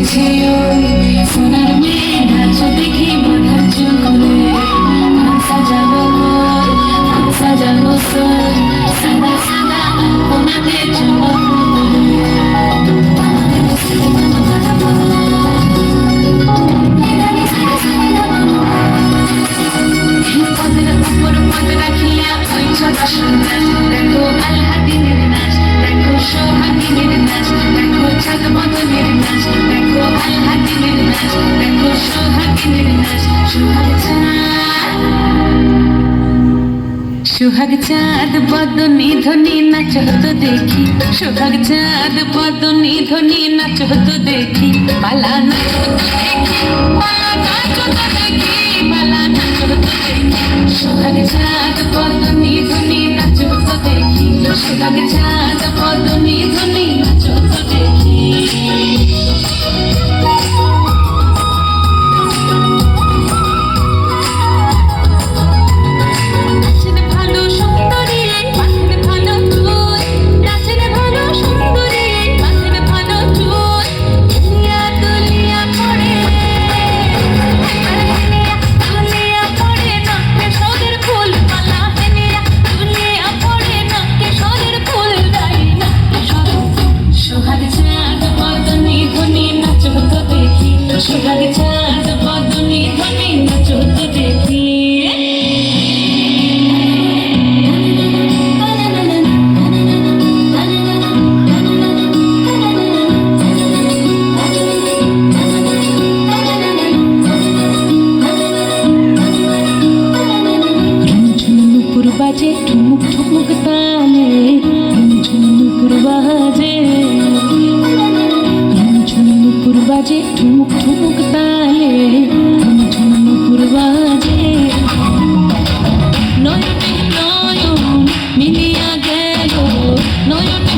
নাচছে ওই সোনার মেয়ে নাচ দেখি মাথার চুল করে সাজাবো ঘর সাজাবো সর সাদা সাদা কোনাতে চমক দেখো আল্লাদিনের নাচ দেখো সোহাগিনের নাচ দেখো চাঁদ বদনের নাচ দেখো আল্লাদিনের নাচ দেখো সোহাগিনের নাচ সোহাগ চাঁদ বদনী ধ্বনি নাচ তো দেখি সোহাগ চাঁদ বদনী ধ্বনি নাচ তো দেখি পালা নাচ তো দেখি পালা নাচ তো দেখি পালা নাচ তো দেখি সোহাগ চাঁদ বদনী ধ্বনি নাচ তো দেখি সোহাগ চাঁদ বদনী ধ্বনি নাচ তো দেখি সোহাগ চাঁদ বদনী ধ্বনি নাচ তো দেখি ঝুমঝুমুপুর বাজে ঠুমুক ঠুমুক তালে ঝুমঝুমুপুর বাজে ঝুমঝুমুপুর বাজে ঠুমুক ঠুমুক তালে ঝুমঝুমুপুর বাজে নয়নে নয়ন মিলিয়া গেল নয়ন